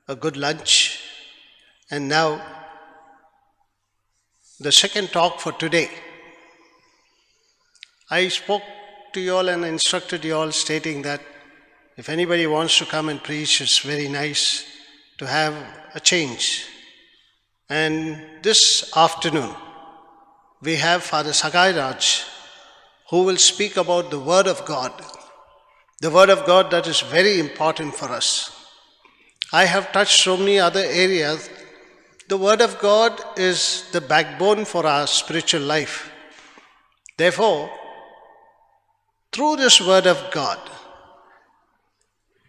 a good lunch, and now the second talk for today. I spoke to you all and instructed you all stating that if anybody wants to come and preach, it's very nice to have a change. And this afternoon, we have Father Sagai Raj, who will speak about the Word of God. The Word of God that is very important for us. I have touched so many other areas. The Word of God is the backbone for our spiritual life. Therefore, through this Word of God,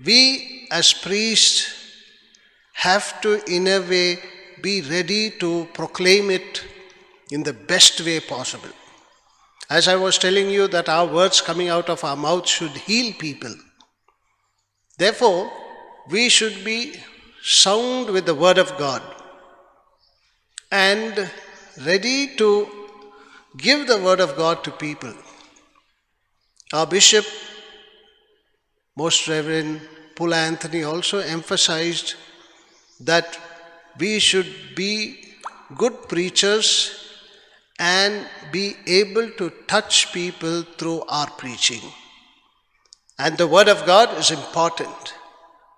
we as priests have to, in a way, be ready to proclaim it in the best way possible. As I was telling you that our words coming out of our mouth should heal people. Therefore, we should be sound with the Word of God and ready to give the Word of God to people. Our Bishop, Most Reverend Pula Anthony, also emphasized that we should be good preachers and be able to touch people through our preaching. And the Word of God is important.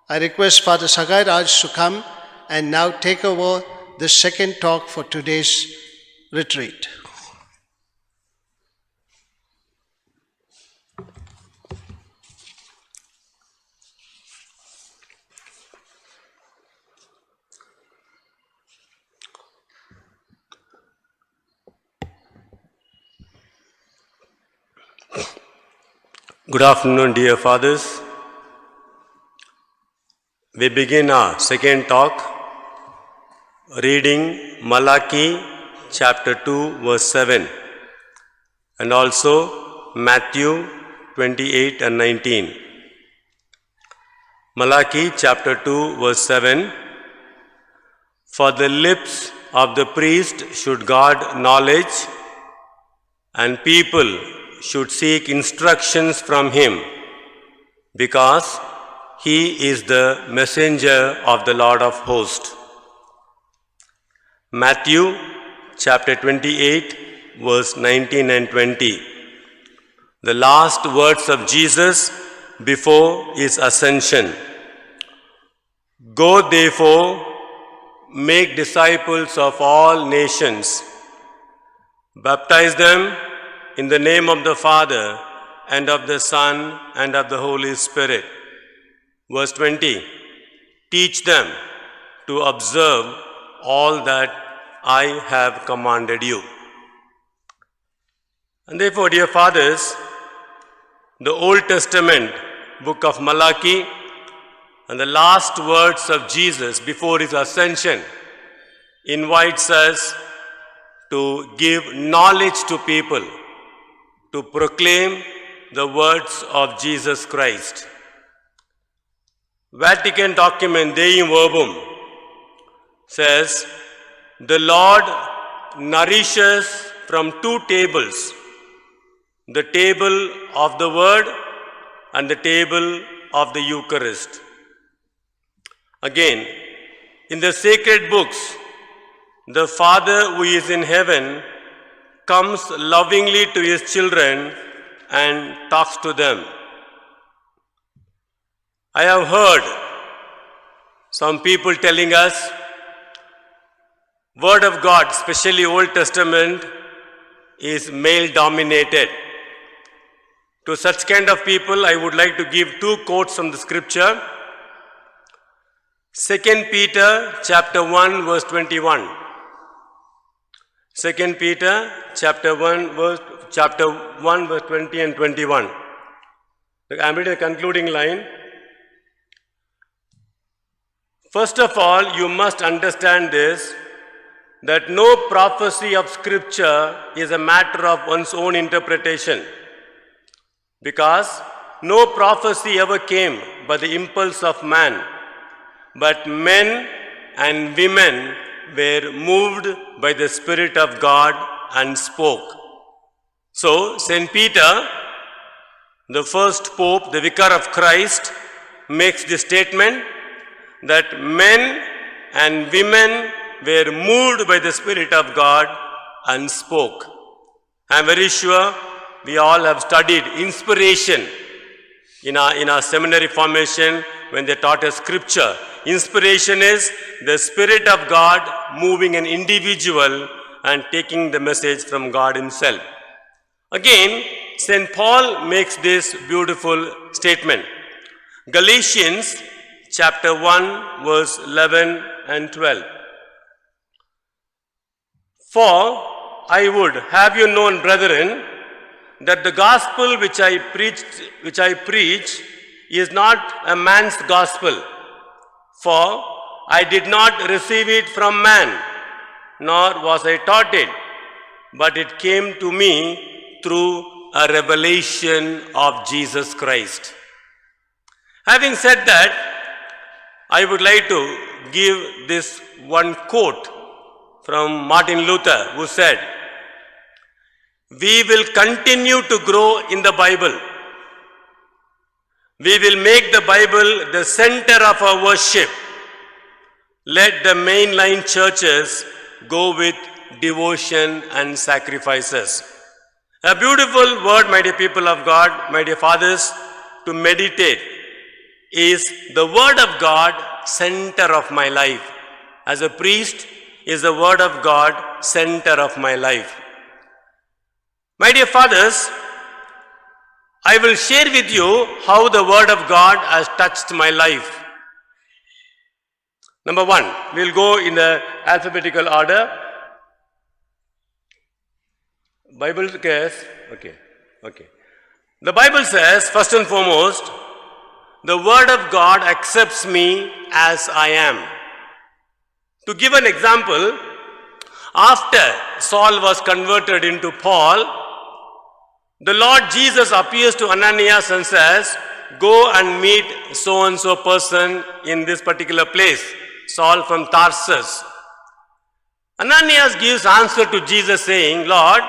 I request Father Sagai Raj to come and now take over the second talk for today's retreat. Good afternoon, dear fathers. We begin our second talk reading Malachi chapter 2 verse 7 and also Matthew 28 and 19. Malachi chapter 2 verse 7. For the lips of the priest should guard knowledge, and people should seek instructions from him, because he is the messenger of the Lord of hosts. Matthew chapter 28 verse 19 and 20. The last words of Jesus before his ascension. Go therefore, make disciples of all nations, baptize them in the name of the Father, and of the Son, and of the Holy Spirit. Verse 20, teach them to observe all that I have commanded you. And therefore, dear fathers, the Old Testament book of Malachi and the last words of Jesus before his ascension invites us to give knowledge to people, to proclaim the words of Jesus Christ. Vatican document Deum Verbum says, the Lord nourishes from two tables, the table of the Word and the table of the Eucharist. Again, in the sacred books, the Father who is in heaven comes lovingly to his children and talks to them. I have heard some people telling us, Word of God, especially Old Testament, is male dominated. To such kind of people, I would like to give two quotes from the scripture. 2 Peter chapter 1 verse 21. 2 Peter chapter 1 verse 20 and 21. I am reading the concluding line. First of all, you must understand this, that no prophecy of Scripture is a matter of one's own interpretation, because no prophecy ever came by the impulse of man, but men and women were moved by the Spirit of God and spoke. So, St. Peter, the first Pope, the Vicar of Christ, makes this statement that men and women were moved by the Spirit of God and spoke. I am very sure we all have studied inspiration in our seminary formation when they taught us scripture. Inspiration is the Spirit of God moving an individual and taking the message from God Himself. Again, St. Paul makes this beautiful statement. Galatians chapter 1 verse 11 and 12. For I would have you known, brethren, that the gospel which I preach is not a man's gospel. For I did not receive it from man, nor was I taught it, but it came to me through a revelation of Jesus Christ. Having said that, I would like to give this one quote from Martin Luther, who said, "We will continue to grow in the Bible. We will make the Bible the center of our worship. Let the mainline churches go with devotion and sacrifices." A beautiful word, my dear people of God, my dear fathers, to meditate is the Word of God center of my life. As a priest, is the Word of God center of my life. My dear fathers, I will share with you how the Word of God has touched my life. Number one, we will go in the alphabetical order. Bible says, okay. The Bible says, first and foremost, the Word of God accepts me as I am. To give an example, after Saul was converted into Paul, the Lord Jesus appears to Ananias and says, "Go and meet so-and-so person in this particular place, Saul from Tarsus." Ananias gives answer to Jesus saying, "Lord,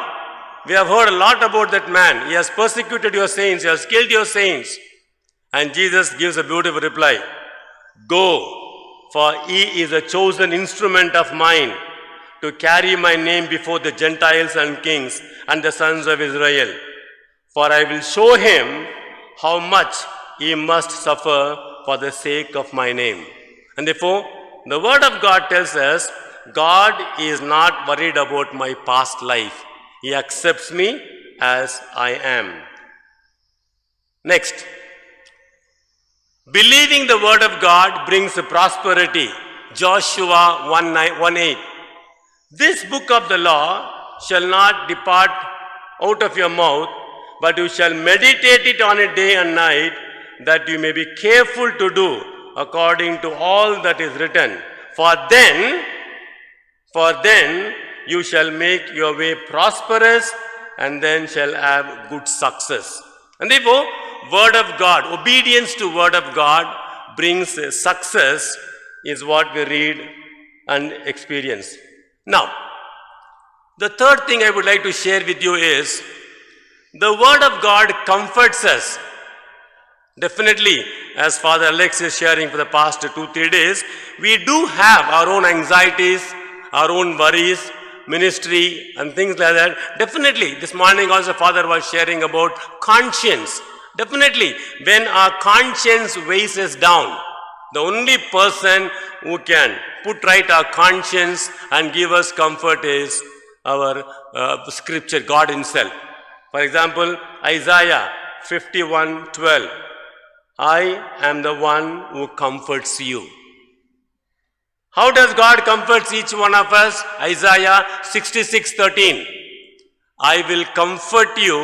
we have heard a lot about that man. He has persecuted your saints, he has killed your saints." And Jesus gives a beautiful reply, "Go, for he is a chosen instrument of mine to carry my name before the Gentiles and kings and the sons of Israel. For I will show him how much he must suffer for the sake of my name." And therefore, the Word of God tells us, God is not worried about my past life. He accepts me as I am. Next, believing the Word of God brings prosperity. Joshua 1:8. "This book of the law shall not depart out of your mouth, but you shall meditate it on it day and night, that you may be careful to do according to all that is written. For then you shall make your way prosperous, and then shall have good success." And therefore, Word of God, obedience to Word of God brings success, is what we read and experience. Now, the third thing I would like to share with you is, the Word of God comforts us. Definitely, as Father Alex is sharing for the past 2-3 days, we do have our own anxieties, our own worries, ministry and things like that. Definitely, this morning also Father was sharing about conscience. Definitely, when our conscience weighs us down, the only person who can put right our conscience and give us comfort is our scripture, God Himself. For example, Isaiah 51:12. "I am the one who comforts you." How does God comfort each one of us? Isaiah 66:13. "I will comfort you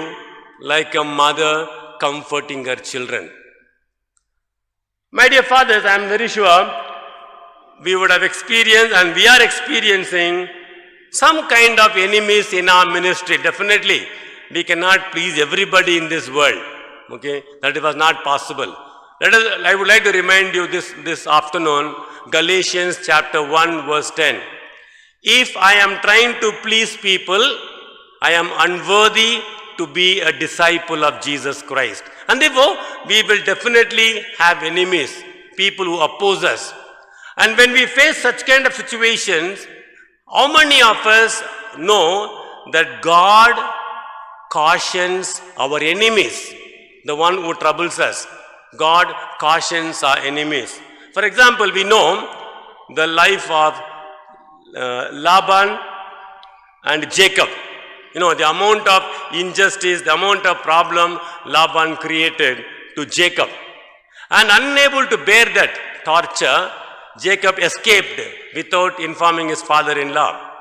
like a mother comforting her children." My dear fathers, I am very sure we would have experienced and we are experiencing some kind of enemies in our ministry. Definitely, we cannot please everybody in this world. Okay, that was not possible. I would like to remind you this afternoon, Galatians chapter 1 verse 10. "If I am trying to please people, I am unworthy to be a disciple of Jesus Christ." And therefore, we will definitely have enemies, people who oppose us. And when we face such kind of situations, how many of us know that God cautions our enemies, the one who troubles us? God cautions our enemies. For example, we know the life of Laban and Jacob. You know, the amount of injustice, the amount of problem Laban created to Jacob. And unable to bear that torture, Jacob escaped without informing his father-in-law.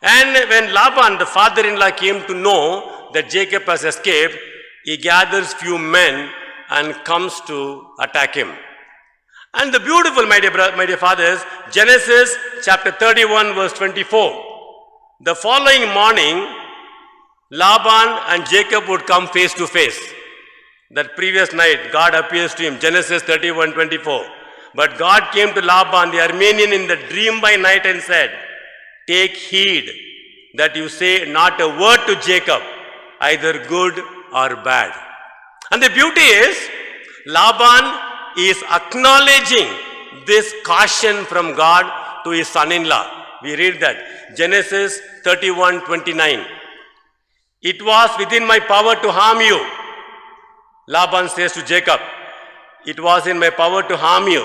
And when Laban, the father-in-law, came to know that Jacob has escaped, he gathers few men and comes to attack him. And the beautiful, my dear fathers, Genesis chapter 31 verse 24. The following morning, Laban and Jacob would come face to face. That previous night, God appears to him, Genesis 31:24. But God came to Laban, the Aramean, in the dream by night and said, "Take heed that you say not a word to Jacob, either good or bad." And the beauty is, Laban is acknowledging this caution from God to his son-in-law. We read that, Genesis 31:29. "It was within my power to harm you," Laban says to Jacob. "It was in my power to harm you,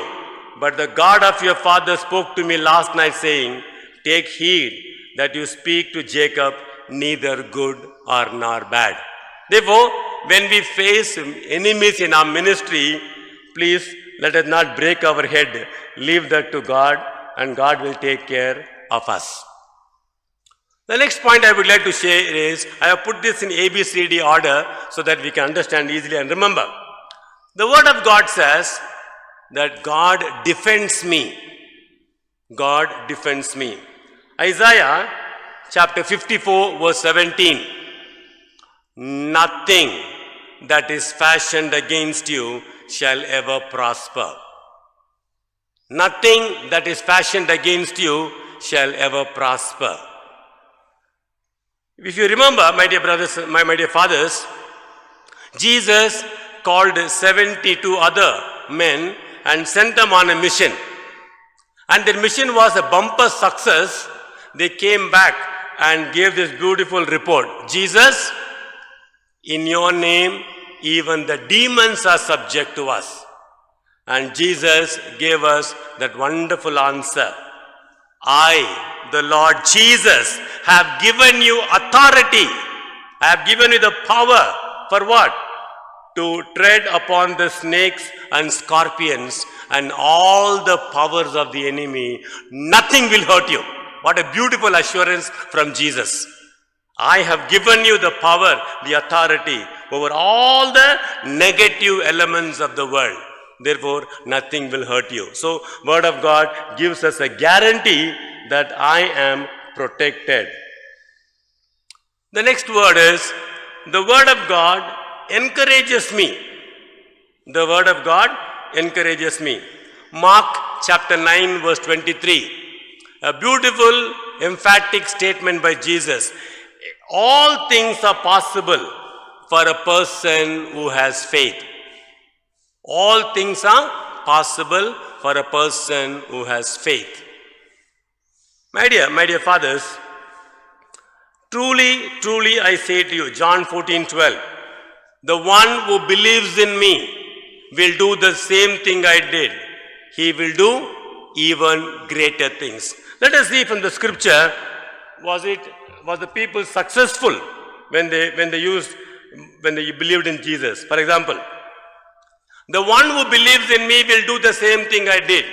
but the God of your father spoke to me last night saying, take heed that you speak to Jacob neither good or nor bad." Therefore, when we face enemies in our ministry, please let us not break our head. Leave that to God, and God will take care of us. The next point I would like to share is, I have put this in ABCD order so that we can understand easily and remember. The Word of God says that God defends me. God defends me. Isaiah chapter 54 verse 17. "Nothing that is fashioned against you shall ever prosper." Nothing that is fashioned against you shall ever prosper. If you remember, my dear brothers, my dear fathers, Jesus called 72 other men and sent them on a mission. And their mission was a bumper success. They came back and gave this beautiful report. "Jesus, in your name, even the demons are subject to us." And Jesus gave us that wonderful answer. "I, the Lord Jesus, have given you authority. I have given you the power." For what? "To tread upon the snakes and scorpions and all the powers of the enemy. Nothing will hurt you." What a beautiful assurance from Jesus. "I have given you the power, the authority over all the negative elements of the world. Therefore, nothing will hurt you." So, Word of God gives us a guarantee that I am protected. The next word is, the Word of God encourages me. The Word of God encourages me. Mark chapter 9 verse 23. A beautiful emphatic statement by Jesus. All things are possible for a person who has faith. All things are possible for a person who has faith. My dear fathers, truly I say to you, John 14:12, the one who believes in me will do the same thing I did. He will do even greater things. Let us see from the scripture, was the people successful when they believed in Jesus? For example, the one who believes in me will do the same thing I did.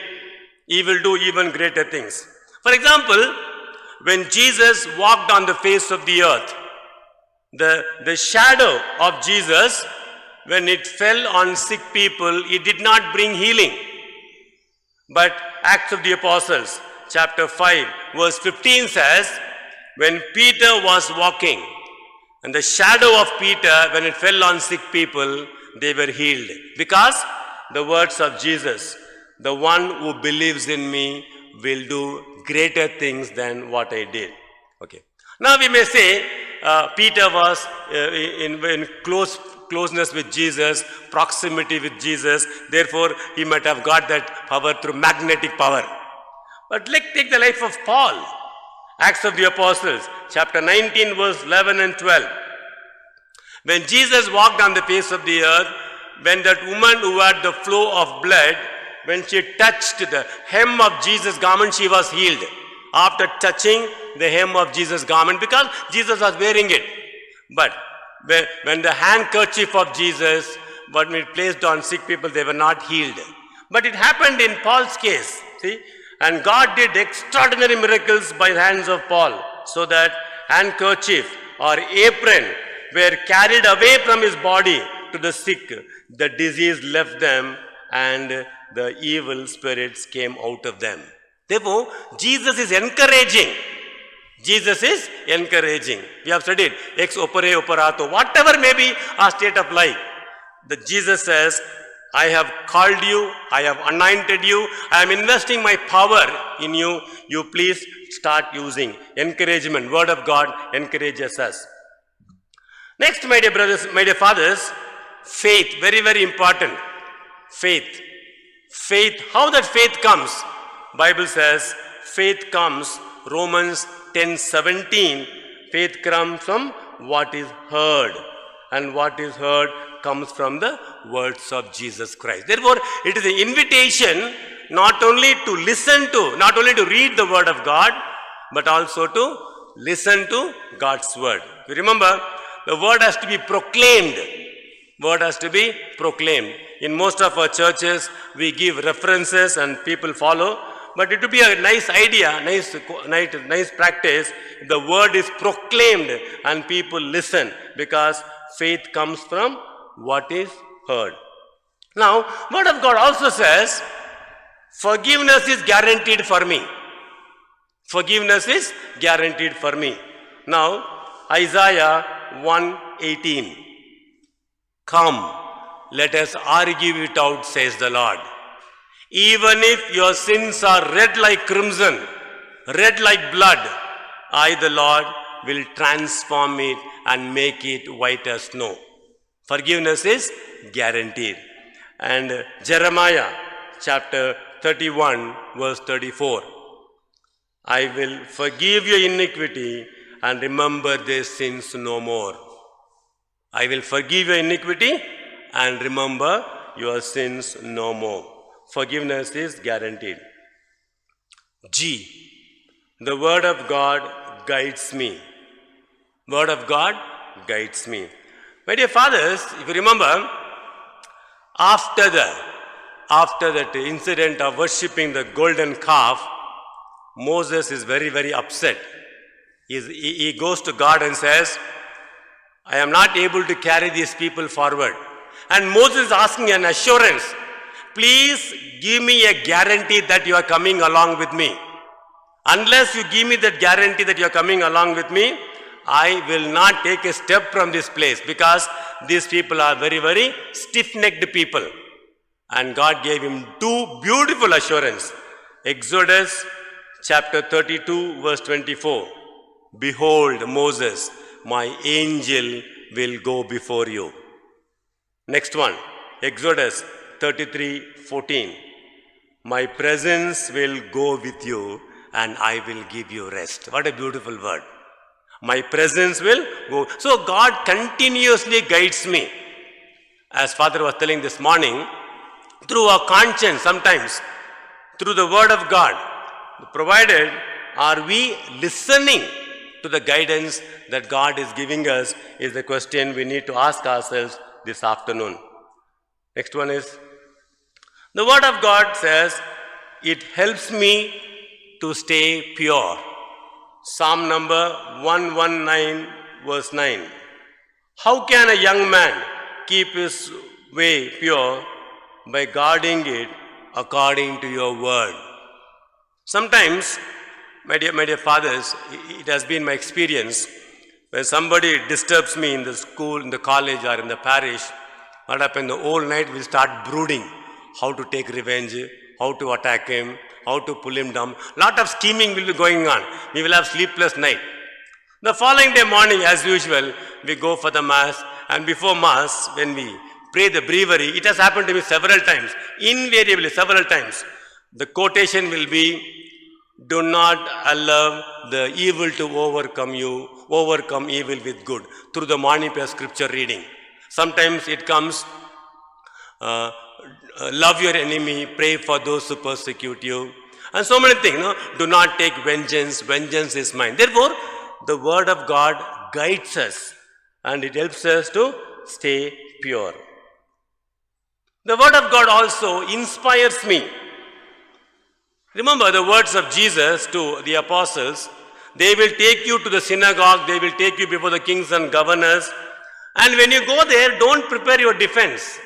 He will do even greater things. For example, when Jesus walked on the face of the earth, the shadow of Jesus, when it fell on sick people, it did not bring healing. But Acts of the Apostles, chapter 5, verse 15 says, when Peter was walking, and the shadow of Peter, when it fell on sick people, they were healed. Because the words of Jesus, the one who believes in me will do greater things than what I did. Okay. Now we may say Peter was in closeness with Jesus, proximity with Jesus. Therefore, he might have got that power through magnetic power. But let's take the life of Paul. Acts of the Apostles, chapter 19, verse 11 and 12. When Jesus walked on the face of the earth, when that woman who had the flow of blood, when she touched the hem of Jesus' garment, she was healed. After touching the hem of Jesus' garment, because Jesus was wearing it. But when the handkerchief of Jesus was placed on sick people, they were not healed. But it happened in Paul's case, see? And God did extraordinary miracles by the hands of Paul, so that handkerchief or apron were carried away from his body to the sick. The disease left them and the evil spirits came out of them. Therefore, Jesus is encouraging. Jesus is encouraging. We have studied ex opere operato, whatever may be our state of life. The Jesus says, I have called you, I have anointed you, I am investing my power in you. You please start using. Encouragement, word of God encourages us. Next, my dear brothers, my dear fathers, faith, very, very important. Faith. Faith, how that faith comes? Bible says, faith comes, Romans 10:17, faith comes from what is heard. And what is heard comes from the words of Jesus Christ. Therefore, it is an invitation not only to listen to, not only to read the word of God, but also to listen to God's word. You remember, the word has to be proclaimed. Word has to be proclaimed. In most of our churches, we give references and people follow. But it would be a nice idea, nice practice, if the word is proclaimed and people listen, because faith comes from what is heard. Now, word of God also says, forgiveness is guaranteed for me. Forgiveness is guaranteed for me. Now, Isaiah 1:18. Come, let us argue it out, says the Lord. Even if your sins are red like crimson, red like blood, I, the Lord, will transform it and make it white as snow. Forgiveness is guaranteed. And Jeremiah chapter 31, verse 34. I will forgive your iniquity and remember their sins no more. I will forgive your iniquity and remember your sins no more. Forgiveness is guaranteed. G. The word of God guides me. Word of God guides me. My dear fathers, if you remember, after that incident of worshipping the golden calf, Moses is very, very upset. He goes to God and says, I am not able to carry these people forward. And Moses is asking an assurance. Please give me a guarantee that you are coming along with me. Unless you give me that guarantee that you are coming along with me, I will not take a step from this place, because these people are very, very stiff-necked people. And God gave him two beautiful assurances. Exodus chapter 32, verse 24. Behold, Moses, my angel will go before you. Next one, Exodus 33:14. My presence will go with you and I will give you rest. What a beautiful word. My presence will go. So God continuously guides me. As Father was telling this morning, through our conscience sometimes, through the word of God, provided, are we listening to the guidance that God is giving us, is the question we need to ask ourselves this afternoon. Next one is, the word of God says, it helps me to stay pure. Psalm number 119, verse 9. How can a young man keep his way pure? By guarding it according to your word. Sometimes, my dear fathers, it has been my experience, when somebody disturbs me in the school, in the college, or in the parish, what happens, the whole night we start brooding how to take revenge, how to attack him, how to pull him down. Lot of scheming will be going on. We will have sleepless night. The following day morning, as usual, we go for the mass, and before mass, when we pray the breviary, it has happened to me several times, invariably several times. The quotation will be, Do not allow the evil to overcome you. Overcome evil with good. Through the morning prayer scripture reading. Sometimes it comes, love your enemy, pray for those who persecute you. And so many things. No? Do not take vengeance. Vengeance is mine. Therefore, the word of God guides us. And it helps us to stay pure. The word of God also inspires me. Remember the words of Jesus to the apostles. They will take you to the synagogue. They will take you before the kings and governors. And when you go there, don't prepare your defense.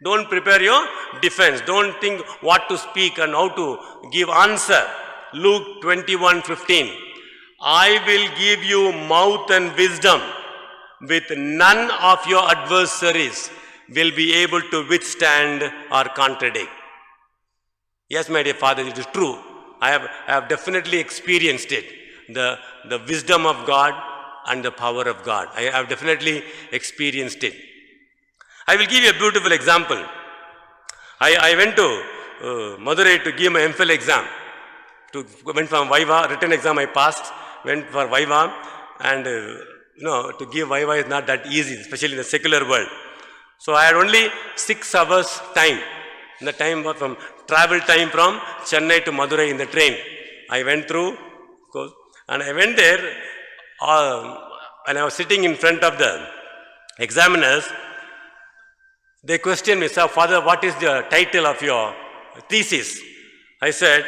Don't prepare your defense. Don't think what to speak and how to give answer. Luke 21:15. I will give you mouth and wisdom. With none of your adversaries will be able to withstand or contradict. Yes, my dear father, it is true. I have definitely experienced it. The wisdom of God and the power of God. I have definitely experienced it. I will give you a beautiful example. I went to Madurai to give my MPhil exam. Went for Viva, written exam I passed. Went for Viva, and to give Viva is not that easy, especially in the secular world. So I had only 6 hours time. The time was from travel time from Chennai to Madurai in the train. I went through, and I went there, and I was sitting in front of the examiners. They questioned me, "Sir, Father, what is the title of your thesis?" I said,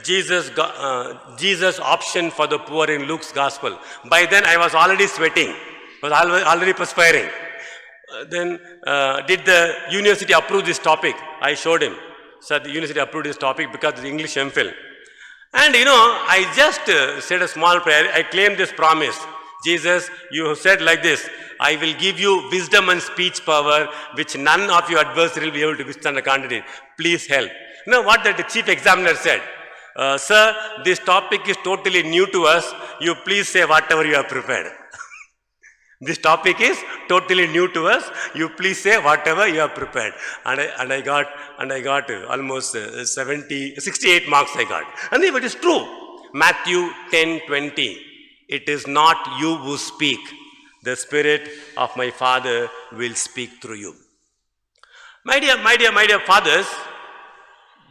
Jesus option for the poor in Luke's gospel. By then I was already sweating, was already perspiring. Then did the university approve this topic? I showed him. Sir, the university approved this topic because it's English MPhil. And I just said a small prayer. I claimed this promise. Jesus, you have said like this, I will give you wisdom and speech power which none of your adversary will be able to withstand or contradict. Please help. You know what the chief examiner said? Sir, this topic is totally new to us. You please say whatever you have prepared. This topic is totally new to us. You please say whatever you have prepared. And I got almost 68 marks I got. And if it is true, Matthew 10:20, it is not you who speak. The Spirit of my Father will speak through you. My dear fathers,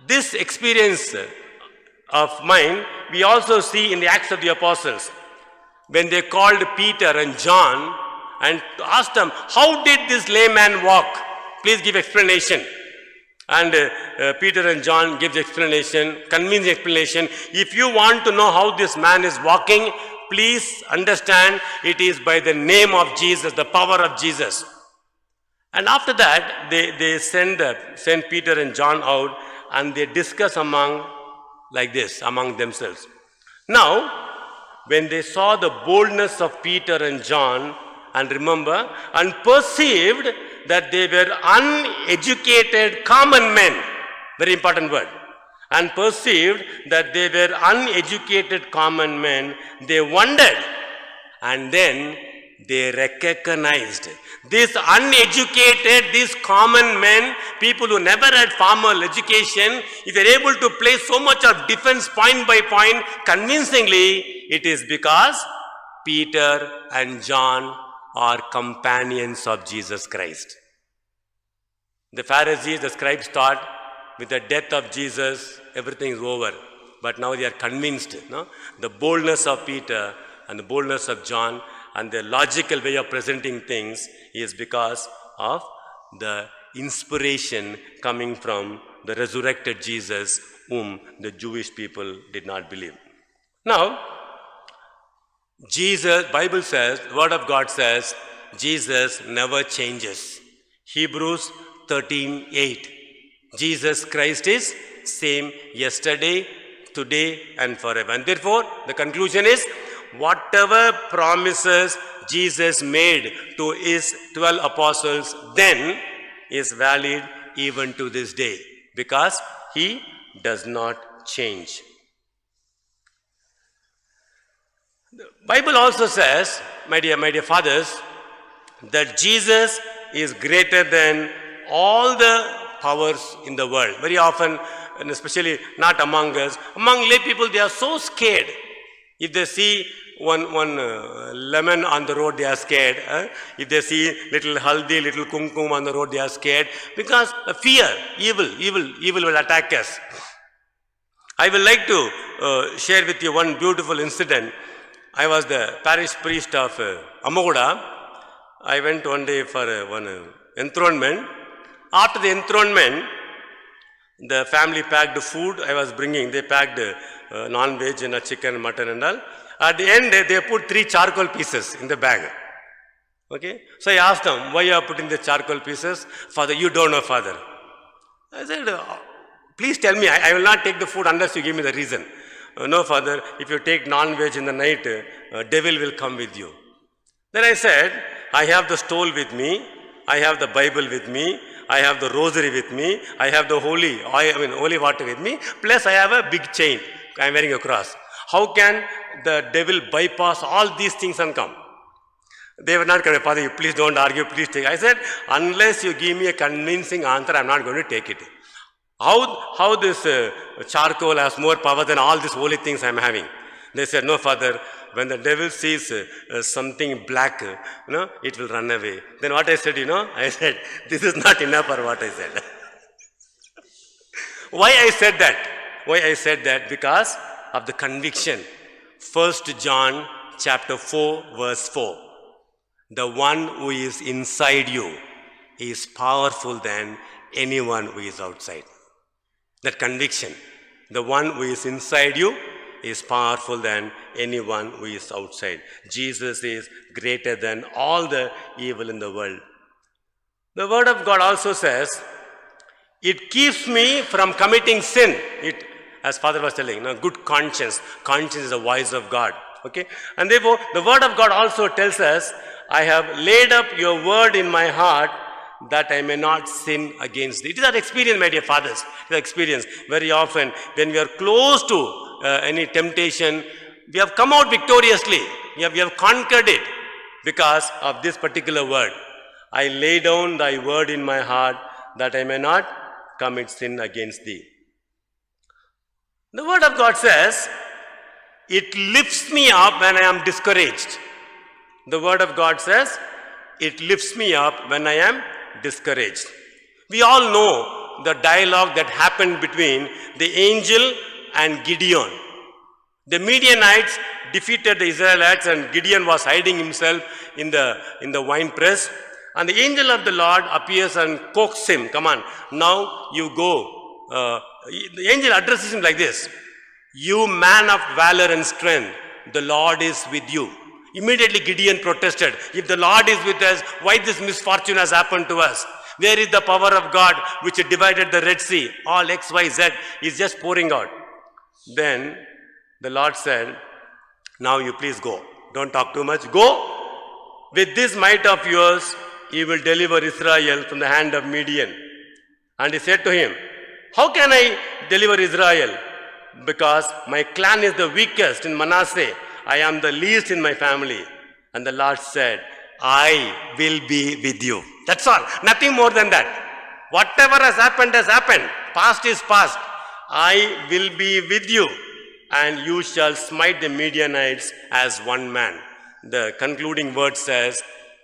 this experience of mine, we also see in the Acts of the Apostles. When they called Peter and John and asked them, how did this layman walk? Please give explanation. And Peter and John give the explanation, convincing explanation. If you want to know how this man is walking, please understand it is by the name of Jesus, the power of Jesus. And after that, they send Peter and John out and they discuss among themselves. Now, when they saw the boldness of Peter and John, and remember, and perceived that they were uneducated common men, very important word, and perceived that they were uneducated common men, they wondered, and then they recognized these uneducated, these common men, people who never had formal education, if they are able to play so much of defense point by point convincingly, it is because Peter and John are companions of Jesus Christ. The Pharisees, the scribes thought with the death of Jesus, everything is over. But now they are convinced. No? The boldness of Peter and the boldness of John and the logical way of presenting things is because of the inspiration coming from the resurrected Jesus, whom the Jewish people did not believe. Now, Jesus, Bible says, the Word of God says, Jesus never changes. Hebrews 13:8. Jesus Christ is same yesterday, today and forever. And therefore, the conclusion is, whatever promises Jesus made to his 12 apostles then is valid even to this day because he does not change. The Bible also says, my dear fathers, that Jesus is greater than all the powers in the world. Very often and especially not among us. Among lay people, they are so scared. If they see one lemon on the road, they are scared. If they see little haldi, little kumkum on the road, they are scared. Because fear, evil will attack us. I will like to share with you one beautiful incident. I was the parish priest of Amaguda. I went one day for one enthronement. After the enthronement, the family packed food I was bringing. They packed non-veg and chicken, mutton and all. At the end, they put 3 charcoal pieces in the bag. Okay? So I asked them, why you are putting the charcoal pieces? Father, you don't know, Father. I said, please tell me, I will not take the food unless you give me the reason. No, Father, if you take non-veg in the night, devil will come with you. Then I said, I have the stole with me, I have the Bible with me, I have the rosary with me, I have the holy water with me, plus I have a big chain. I am wearing a cross. How can the devil bypass all these things and come? They were not coming. Father, you please don't argue, please take. I said, unless you give me a convincing answer, I am not going to take it. How this charcoal has more power than all these holy things I am having? They said, no, Father, when the devil sees something black, it will run away. Then what I said, I said, this is not enough for what I said. Why I said that? Why I said that? Because of the conviction. 1 John chapter 4 verse 4. The one who is inside you is powerful than anyone who is outside. That conviction. The one who is inside you is powerful than anyone who is outside. Jesus is greater than all the evil in the world. The word of God also says, it keeps me from committing sin. As Father was telling, good conscience. Conscience is the voice of God. Okay? And therefore, the word of God also tells us, I have laid up your word in my heart that I may not sin against thee. It is our experience, my dear fathers. It is our experience. Very often, when we are close to any temptation, we have come out victoriously. We have conquered it because of this particular word. I lay down thy word in my heart that I may not commit sin against thee. The word of God says, it lifts me up when I am discouraged. The word of God says, it lifts me up when I am discouraged. We all know the dialogue that happened between the angel and Gideon. The Midianites defeated the Israelites and Gideon was hiding himself in the wine press. And the angel of the Lord appears and coaxes him. Come on, now you go. The angel addresses him like this. You man of valor and strength, the Lord is with you. Immediately Gideon protested. If the Lord is with us, why this misfortune has happened to us? Where is the power of God which divided the Red Sea? All X, Y, Z is just pouring out. Then the Lord said, now you please go. Don't talk too much. Go. With this might of yours, you will deliver Israel from the hand of Midian. And he said to him, how can I deliver Israel? Because my clan is the weakest in Manasseh. I am the least in my family. And the Lord said, I will be with you. That's all. Nothing more than that. Whatever has happened has happened. Past is past. I will be with you. And you shall smite the Midianites as one man. The concluding word says,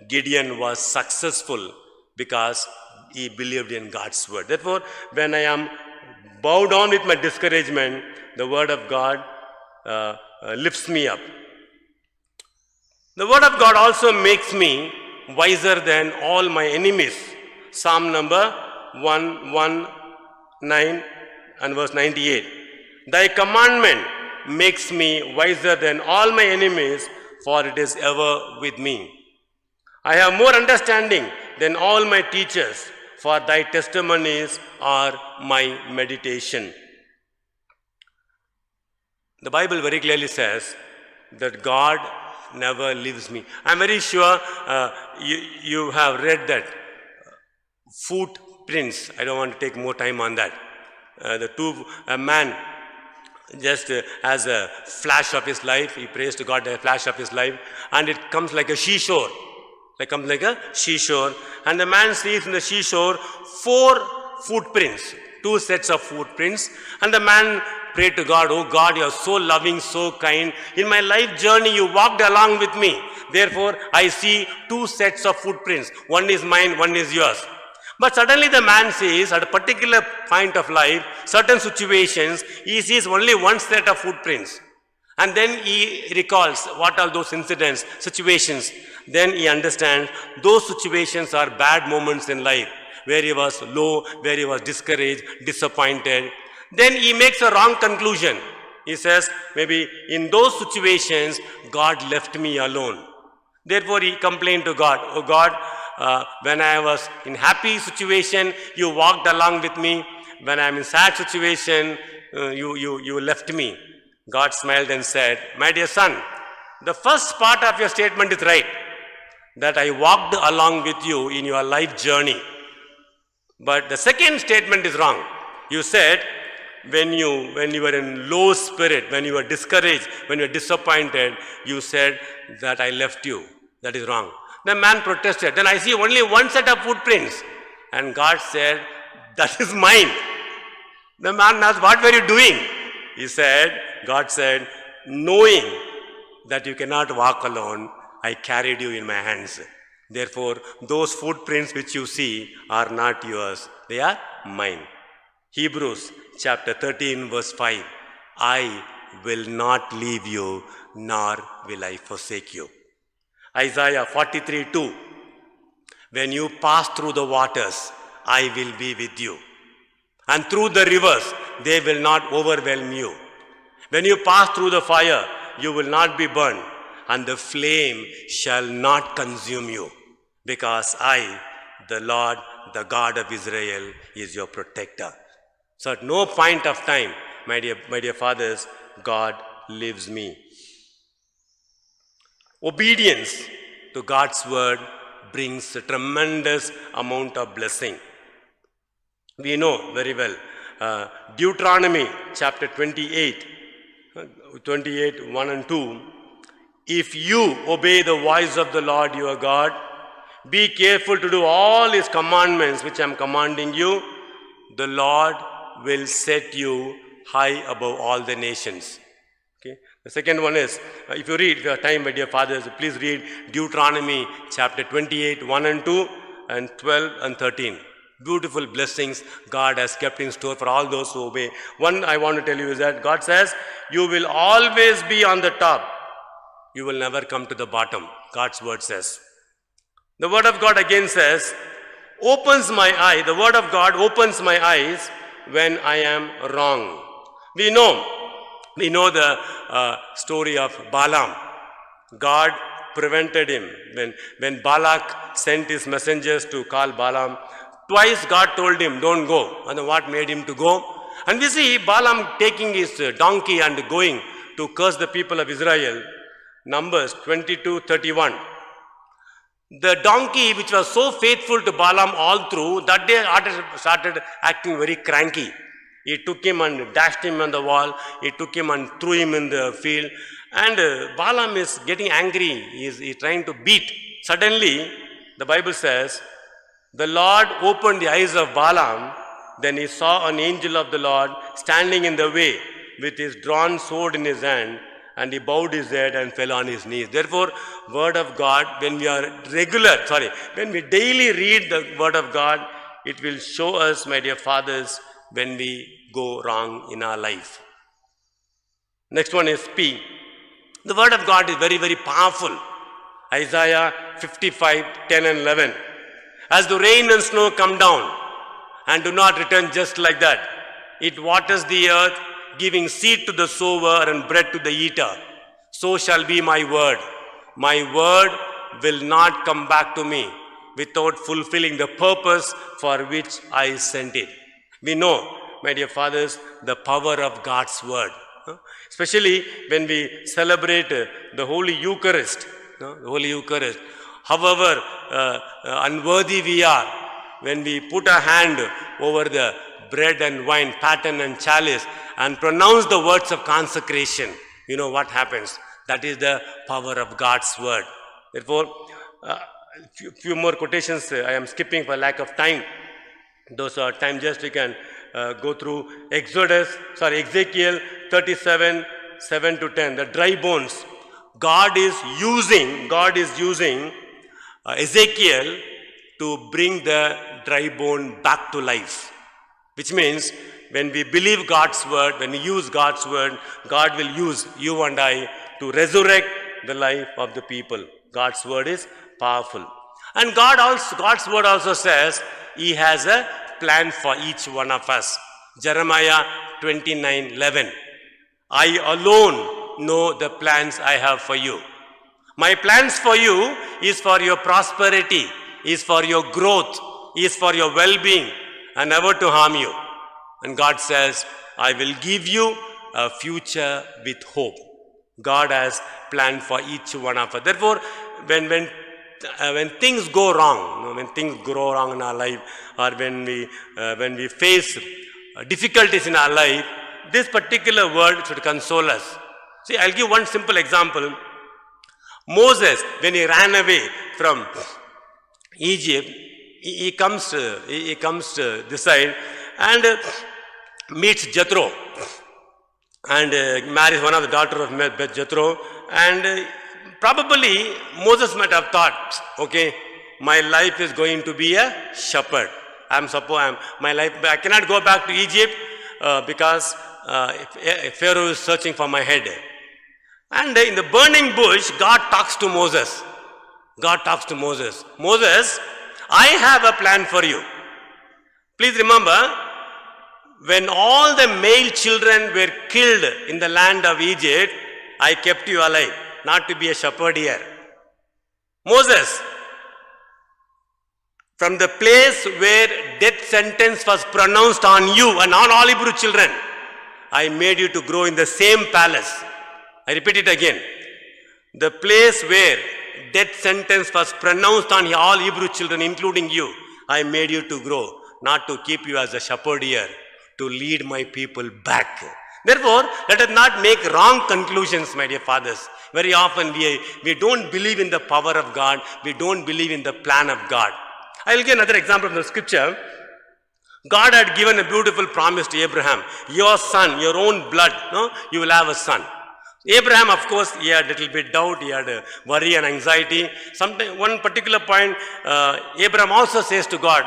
Gideon was successful because he believed in God's word. Therefore, when I am bowed down with my discouragement, the word of God lifts me up. The word of God also makes me wiser than all my enemies. Psalm number 119 and verse 98. Thy commandment makes me wiser than all my enemies, for it is ever with me. I have more understanding than all my teachers, for thy testimonies are my meditation. The Bible very clearly says that God never leaves me. I'm very sure you have read that footprints. I don't want to take more time on that. A man just has a flash of his life. He prays to God, a flash of his life, and it comes like a seashore. It comes like a seashore, and the man sees in the seashore 4 footprints. two sets of footprints. And the man prayed to God, "Oh God, you are so loving, so kind. In my life journey, you walked along with me. Therefore, I see two sets of footprints. One is mine, one is yours." But suddenly the man says, at a particular point of life, certain situations, he sees only one set of footprints. And then he recalls what are those incidents, situations. Then he understands those situations are bad moments in life, where he was low, where he was discouraged, disappointed. Then he makes a wrong conclusion. He says, maybe in those situations, God left me alone. Therefore, he complained to God, "Oh God, when I was in happy situation, you walked along with me. When I am in sad situation, you left me." God smiled and said, "My dear son, the first part of your statement is right, that I walked along with you in your life journey. But the second statement is wrong. You said, when you were in low spirit, when you were discouraged, when you were disappointed, you said that I left you. That is wrong." The man protested. "Then I see only one set of footprints." And God said, "That is mine." The man asked, "What were you doing?" God said, "Knowing that you cannot walk alone, I carried you in my hands. Therefore, those footprints which you see are not yours. They are mine." Hebrews chapter 13 verse 5. "I will not leave you, nor will I forsake you." Isaiah 43:2. "When you pass through the waters, I will be with you. And through the rivers, they will not overwhelm you. When you pass through the fire, you will not be burned, and the flame shall not consume you. Because I, the Lord, the God of Israel, is your protector." So at no point of time, my dear fathers, God leaves me. Obedience to God's word brings a tremendous amount of blessing. We know very well, Deuteronomy chapter 28, 1 and 2. "If you obey the voice of the Lord your God, be careful to do all his commandments which I am commanding you, the Lord will set you high above all the nations." Okay. The second one is, if you have time, my dear fathers, please read Deuteronomy chapter 28, 1 and 2, and 12 and 13. Beautiful blessings God has kept in store for all those who obey. One I want to tell you is that God says, you will always be on the top. You will never come to the bottom. God's word says. The word of God again says, opens my eye. The word of God opens my eyes when I am wrong. We know the story of Balaam. God prevented him. When Balak sent his messengers to call Balaam, twice God told him, don't go. And what made him to go? And we see Balaam taking his donkey and going to curse the people of Israel. Numbers 22:31. The donkey, which was so faithful to Balaam all through, that day started acting very cranky. He took him and dashed him on the wall. He took him and threw him in the field. And Balaam is getting angry. He is trying to beat. Suddenly, the Bible says, the Lord opened the eyes of Balaam. Then he saw an angel of the Lord standing in the way with his drawn sword in his hand. And he bowed his head and fell on his knees. Therefore, word of God, when we daily read the word of God, it will show us, my dear fathers, when we go wrong in our life. Next one is P. The word of God is very, very powerful. Isaiah 55:10 and 11. As the rain and snow come down and do not return just like that, it waters the earth, giving seed to the sower and bread to the eater. So shall be my word. My word will not come back to me without fulfilling the purpose for which I sent it. We know, my dear fathers, the power of God's word. Especially when we celebrate the Holy Eucharist. The Holy Eucharist. However unworthy we are, when we put our hand over the bread and wine, paten and chalice, and pronounce the words of consecration, you know what happens. That is the power of God's word. Therefore, few more quotations I am skipping for lack of time. Those are time just you can go through Ezekiel 37, 7 to 10, the dry bones. God is using Ezekiel to bring the dry bone back to life. Which means when we believe God's word, when we use God's word, God will use you and I to resurrect the life of the people. God's word is powerful. And God's word also says He has a plan for each one of us. Jeremiah 29:11. I alone know the plans I have for you. My plans for you is for your prosperity, is for your growth, is for your well-being, and never to harm you. And God says, I will give you a future with hope. God has planned for each one of us. Therefore, when things go wrong, when things go wrong in our life, or when we face difficulties in our life, this particular word should console us. See, I'll give one simple example. Moses, when he ran away from Egypt, he comes to this side and meets Jethro and marries one of the daughters of Jethro. And probably Moses might have thought, okay, my life is going to be a shepherd. I cannot go back to Egypt because Pharaoh is searching for my head. And in the burning bush, God talks to Moses. Moses, I have a plan for you. Please remember, when all the male children were killed in the land of Egypt, I kept you alive, not to be a shepherd here. Moses, from the place where death sentence was pronounced on you and on all Hebrew children, I made you to grow in the same palace. I repeat it again. The place where death sentence was pronounced on all Hebrew children, including you, I made you to grow, not to keep you as a shepherd here, to lead my people back. Therefore, let us not make wrong conclusions, my dear fathers. Very often we don't believe in the power of God. We don't believe in the plan of God. I will give another example from the scripture. God had given a beautiful promise to Abraham. Your son, your own blood, you will have a son. Abraham, of course, he had a little bit doubt, he had a worry and anxiety. One particular point, Abraham also says to God,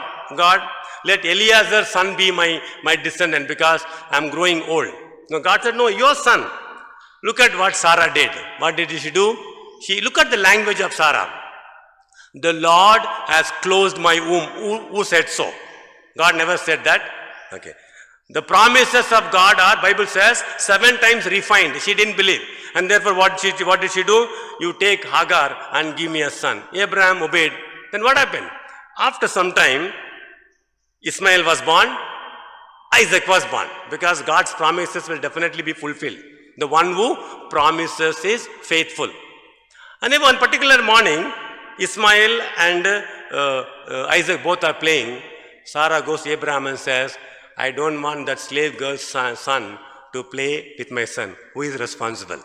let Eliezer's son be my descendant because I am growing old. No, God said, no, your son. Look at what Sarah did. What did she do? Look at the language of Sarah. The Lord has closed my womb. Who said so? God never said that. Okay. The promises of God are, Bible says, 7 times refined. She didn't believe. And therefore what did she do? You take Hagar and give me a son. Abraham obeyed. Then what happened? After some time, Ismail was born, Isaac was born. Because God's promises will definitely be fulfilled. The one who promises is faithful. And then one particular morning, Ismail and Isaac both are playing. Sarah goes to Abraham and says, I don't want that slave girl's son to play with my son. Who is responsible?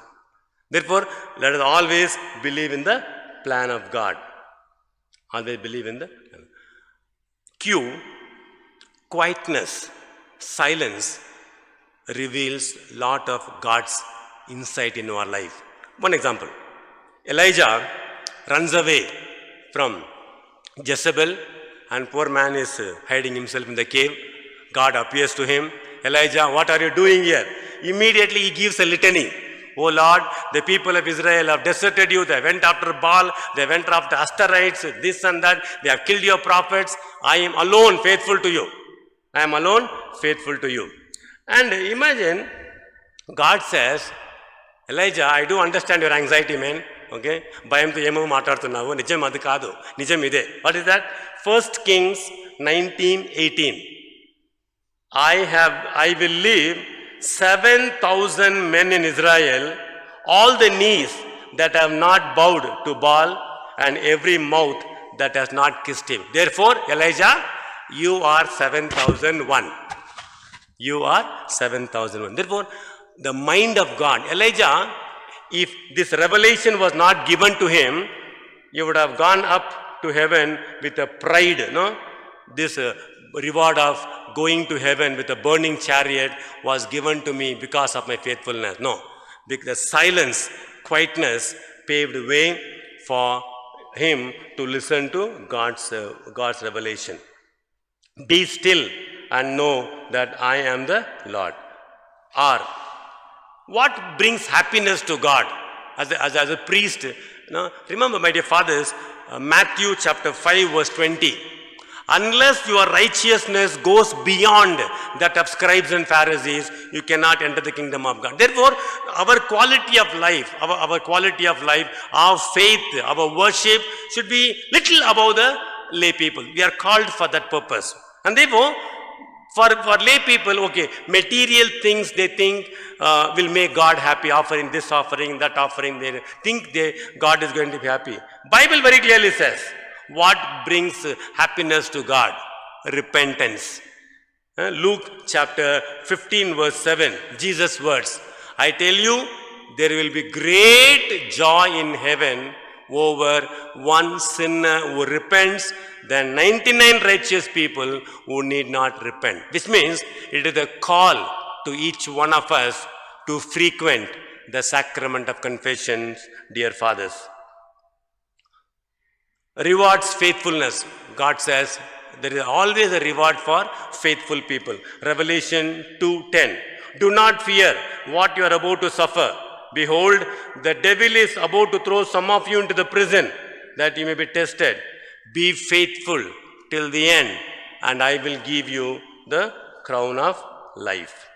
Therefore, let us always believe in the plan of God. Always believe in the plan. Q, quietness, silence reveals lot of God's insight in our life. One example. Elijah runs away from Jezebel and poor man is hiding himself in the cave. God appears to him. Elijah, what are you doing here? Immediately he gives a litany. Oh Lord, the people of Israel have deserted you. They went after Baal. They went after Asterites, this and that. They have killed your prophets. I am alone faithful to you. I am alone faithful to you. And imagine, God says, Elijah, I do understand your anxiety, man. Okay? Bayamto yemo matartunnavu. Nijam adu kaadu. Nijam ide. What is that? 1 Kings 19:18. I will leave 7,000 men in Israel, all the knees that have not bowed to Baal, and every mouth that has not kissed him. Therefore, Elijah, you are 7,001. You are 7,001. Therefore, the mind of God. Elijah, if this revelation was not given to him, he would have gone up to heaven with a pride, no? This reward of going to heaven with a burning chariot was given to me because of my faithfulness. No, because silence, quietness paved way for him to listen to God's revelation. Be still and know that I am the Lord. Or, what brings happiness to God as a priest? Remember, my dear fathers, Matthew chapter 5 verse 20. Unless your righteousness goes beyond that of scribes and Pharisees, you cannot enter the kingdom of God. Therefore, our quality of life, our faith, our worship should be little above the lay people. We are called for that purpose. And therefore, for lay people, okay, material things they think will make God happy, offering this offering, that offering, they think God is going to be happy. Bible very clearly says, what brings happiness to God? Repentance. Luke chapter 15 verse 7, Jesus' words. I tell you, there will be great joy in heaven over one sinner who repents than 99 righteous people who need not repent. This means it is a call to each one of us to frequent the sacrament of confession, dear fathers. Rewards faithfulness. God says there is always a reward for faithful people. Revelation 2:10. Do not fear what you are about to suffer. Behold, the devil is about to throw some of you into the prison that you may be tested. Be faithful till the end, and I will give you the crown of life.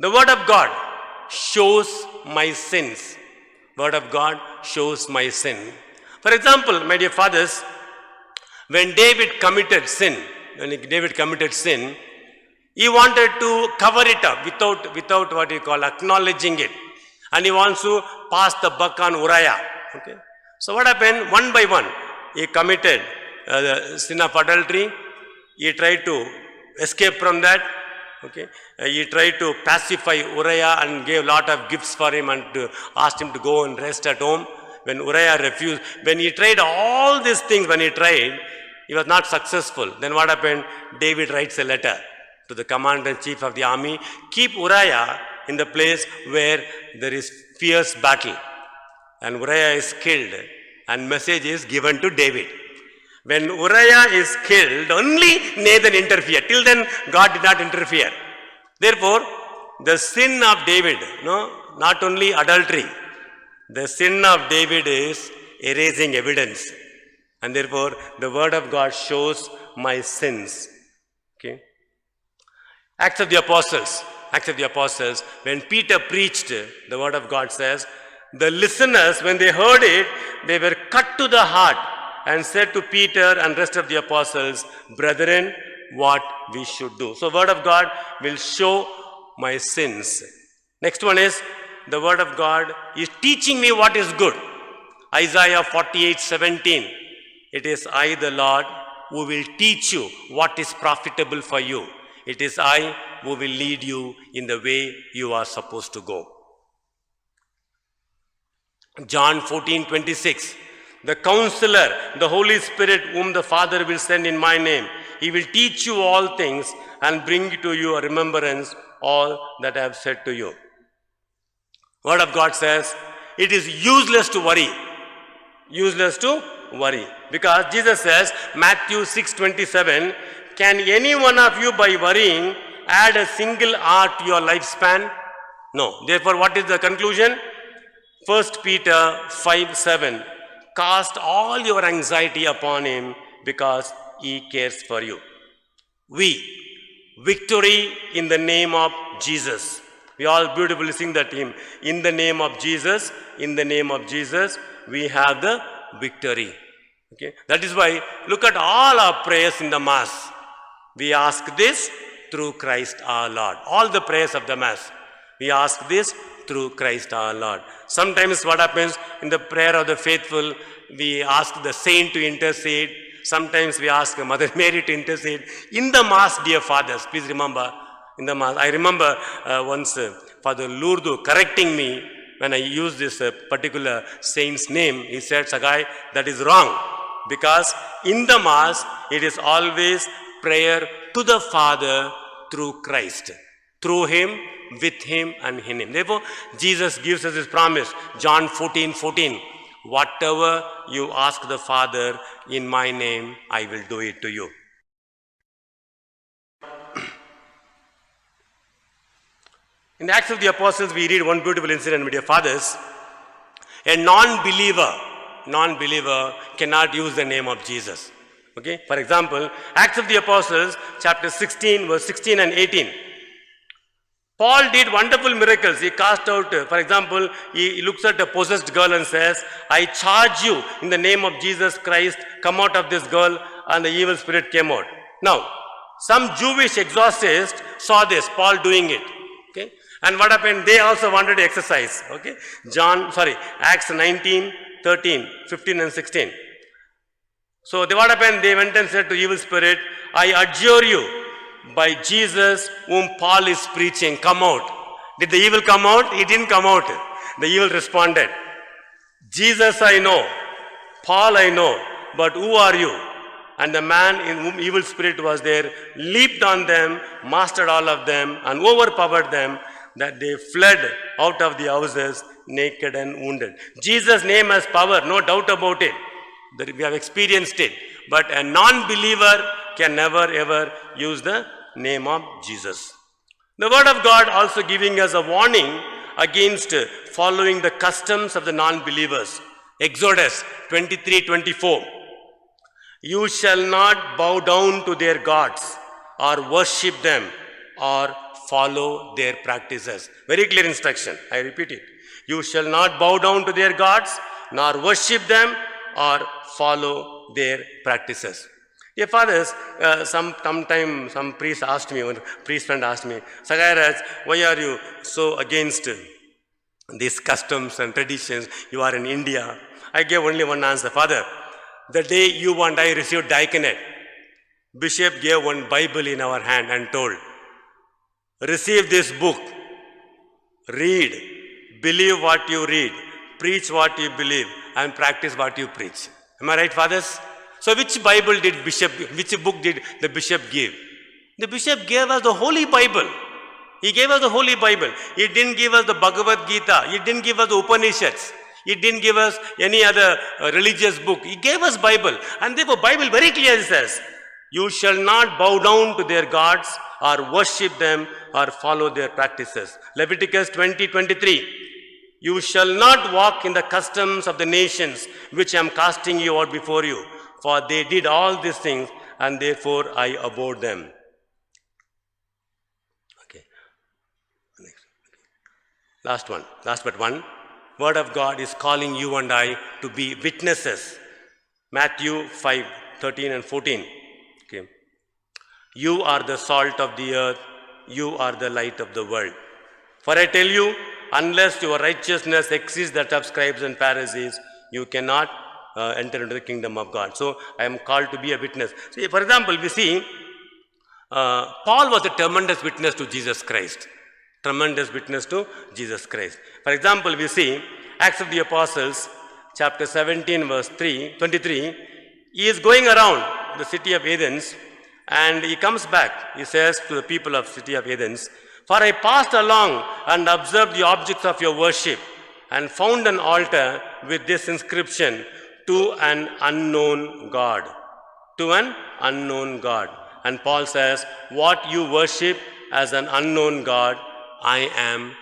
The word of God shows my sins. Word of God shows my sin. For example, my dear fathers, when David committed sin, he wanted to cover it up without what you call acknowledging it. And he wants to pass the buck on Uriah. Okay? So what happened? One by one, he committed the sin of adultery. He tried to escape from that. Okay? He tried to pacify Uriah and gave a lot of gifts for him and asked him to go and rest at home. When Uriah refused, when he tried all these things, he was not successful. Then what happened? David writes a letter to the commander-in-chief of the army. Keep Uriah in the place where there is fierce battle. And Uriah is killed. And message is given to David. When Uriah is killed, only Nathan interfered. Till then, God did not interfere. Therefore, the sin of David, not only adultery, the sin of David is erasing evidence. And therefore, the word of God shows my sins. Okay? Acts of the Apostles, when Peter preached, the word of God says, the listeners, when they heard it, they were cut to the heart and said to Peter and rest of the apostles, brethren, what we should do. So word of God will show my sins. Next one is, the word of God is teaching me what is good. Isaiah 48:17. It is I, the Lord, who will teach you what is profitable for you. It is I who will lead you in the way you are supposed to go. John 14:26. The Counselor, the Holy Spirit, whom the Father will send in my name, he will teach you all things and bring to you a remembrance all that I have said to you. Word of God says, it is useless to worry. Useless to worry. Because Jesus says, Matthew 6:27, can any one of you by worrying add a single hour to your lifespan? No. Therefore, what is the conclusion? 1 Peter 5:7, cast all your anxiety upon him because he cares for you. Victory in the name of Jesus. We all beautifully sing that hymn. In the name of Jesus, we have the victory. Okay? That is why, look at all our prayers in the Mass. We ask this through Christ our Lord. All the prayers of the Mass. We ask this through Christ our Lord. Sometimes what happens in the prayer of the faithful, we ask the saint to intercede. Sometimes we ask Mother Mary to intercede. In the Mass, dear fathers, please remember, in the Mass, I remember once Father Lourdes correcting me when I used this particular saint's name. He said, Sagai, that is wrong. Because in the Mass, it is always prayer to the Father through Christ. Through Him, with Him, and in Him. Therefore, Jesus gives us His promise. John 14:14. Whatever you ask the Father in my name, I will do it to you. In the Acts of the Apostles, we read one beautiful incident, my dear fathers. A non-believer cannot use the name of Jesus. Okay? For example, Acts of the Apostles, chapter 16, verse 16 and 18. Paul did wonderful miracles. He cast out, for example, he looks at a possessed girl and says, I charge you in the name of Jesus Christ, come out of this girl, and the evil spirit came out. Now, some Jewish exorcists saw this, Paul doing it. Okay? And what happened? They also wanted to exercise. Okay? Acts 19, 13, 15 and 16. So what happened? They went and said to evil spirit, I adjure you by Jesus whom Paul is preaching, come out. Did the evil come out? It didn't come out. The evil responded, Jesus I know, Paul I know, but who are you? And the man in whom evil spirit was there leaped on them, mastered all of them, and overpowered them, that they fled out of the houses naked and wounded. Jesus' name has power, no doubt about it. We have experienced it. But a non-believer can never ever use the name of Jesus. The Word of God also giving us a warning against following the customs of the non-believers. Exodus 23:24. You shall not bow down to their gods or worship them or follow their practices. Very clear instruction. I repeat it. You shall not bow down to their gods nor worship them or follow their practices. Dear fathers, some priest friend asked me, Sagaraj, why are you so against these customs and traditions? You are in India. I gave only one answer. Father, the day you and I received diaconate, Bishop gave one Bible in our hand and told, receive this book, read, believe what you read, preach what you believe, and practice what you preach. Am I right, fathers? So which book did the bishop give? The bishop gave us the Holy Bible. He gave us the Holy Bible. He didn't give us the Bhagavad Gita. He didn't give us the Upanishads. He didn't give us any other religious book. He gave us Bible. And therefore Bible very clearly says, you shall not bow down to their gods or worship them or follow their practices. Leviticus 20:23. You shall not walk in the customs of the nations which I am casting you out before you. For they did all these things, and therefore I abhorred them. Okay. Last but one. Word of God is calling you and I to be witnesses. Matthew 5:13 and 14. Okay. You are the salt of the earth. You are the light of the world. For I tell you, unless your righteousness exceeds that of scribes and Pharisees, you cannot enter into the kingdom of God. So I am called to be a witness. See, for example, we see Paul was a tremendous witness to Jesus Christ. Tremendous witness to Jesus Christ. For example, we see Acts of the Apostles, chapter 17, verse 23. He is going around the city of Athens and he comes back. He says to the people of city of Athens, for I passed along and observed the objects of your worship and found an altar with this inscription, to an unknown God. To an unknown God. And Paul says, what you worship as an unknown God, I am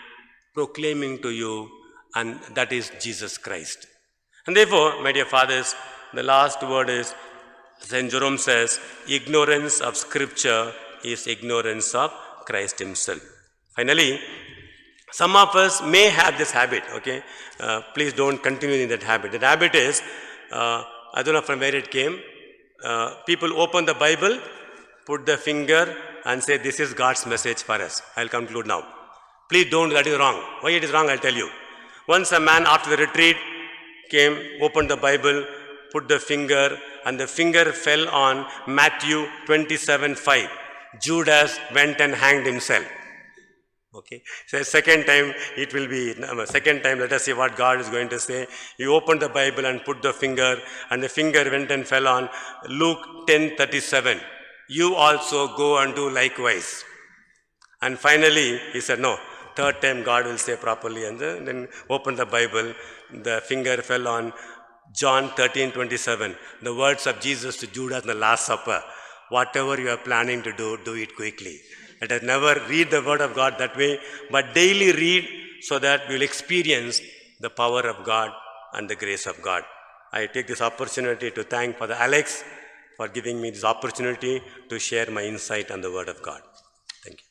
proclaiming to you, and that is Jesus Christ. And therefore, my dear fathers, the last word is, St. Jerome says, ignorance of Scripture is ignorance of Christ Himself. Finally, some of us may have this habit, okay? Please don't continue in that habit. That habit is, I don't know from where it came, people open the Bible, put the finger and say, this is God's message for us. I'll conclude now. Please don't, that is wrong. Why it is wrong, I'll tell you. Once a man after the retreat came, opened the Bible, put the finger, and the finger fell on Matthew 27:5. Judas went and hanged himself. Okay. So second time, let us see what God is going to say. He opened the Bible and put the finger, and the finger went and fell on Luke 10:37. you also go and do likewise. And finally, he said, no, third time God will say properly, and then open the Bible. The finger fell on John 13:27, the words of Jesus to Judas in the Last Supper. Whatever you are planning to do, do it quickly. Let us never read the word of God that way, but daily read so that we will experience the power of God and the grace of God. I take this opportunity to thank Father Alex for giving me this opportunity to share my insight on the word of God. Thank you.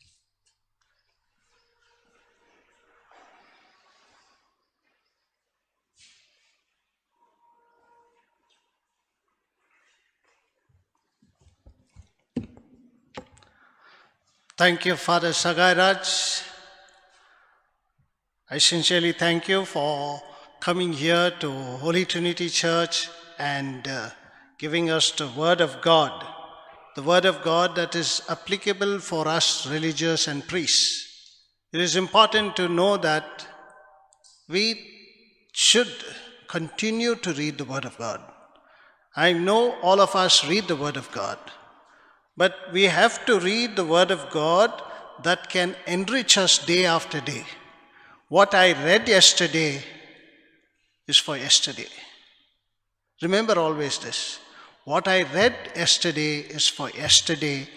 Thank you, Father Sagairaj. I sincerely thank you for coming here to Holy Trinity Church and giving us the Word of God. The Word of God that is applicable for us religious and priests. It is important to know that we should continue to read the Word of God. I know all of us read the Word of God. But we have to read the Word of God that can enrich us day after day. What I read yesterday is for yesterday. Remember always this. What I read yesterday is for yesterday,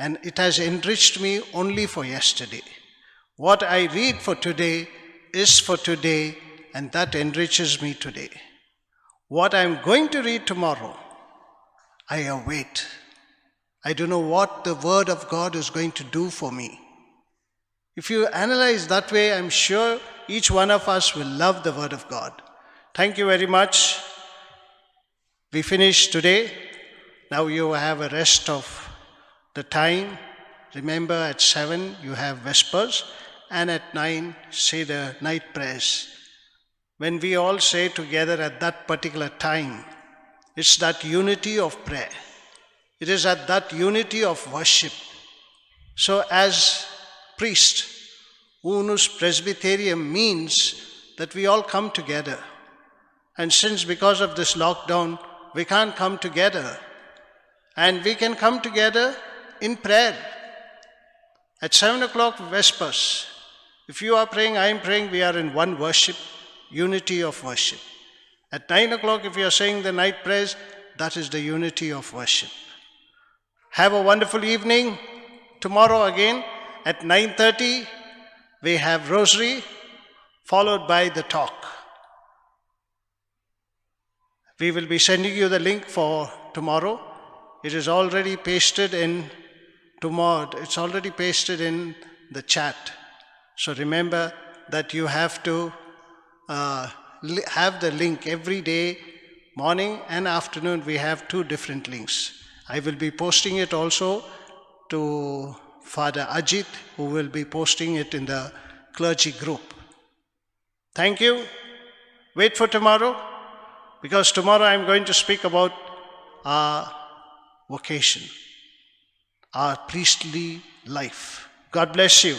and it has enriched me only for yesterday. What I read for today is for today, and that enriches me today. What I am going to read tomorrow, I await. I don't know what the Word of God is going to do for me. If you analyze that way, I'm sure each one of us will love the Word of God. Thank you very much. We finished today. Now you have a rest of the time. Remember, at 7 you have Vespers, and at 9 say the night prayers. When we all say together at that particular time, it's that unity of prayer. It is at that unity of worship. So as priest, unus presbyterium means that we all come together. And since because of this lockdown, we can't come together. And we can come together in prayer. At 7 o'clock Vespers, if you are praying, I am praying, we are in one worship, unity of worship. At 9 o'clock, if you are saying the night prayers, that is the unity of worship. Have a wonderful evening. Tomorrow again at 9:30, we have Rosary, followed by the talk. We will be sending you the link for tomorrow. It is already pasted in tomorrow. It's already pasted in the chat. So remember that you have to have the link every day, morning and afternoon. We have 2 different links. I will be posting it also to Father Ajit, who will be posting it in the clergy group. Thank you. Wait for tomorrow, because tomorrow I am going to speak about our vocation, our priestly life. God bless you.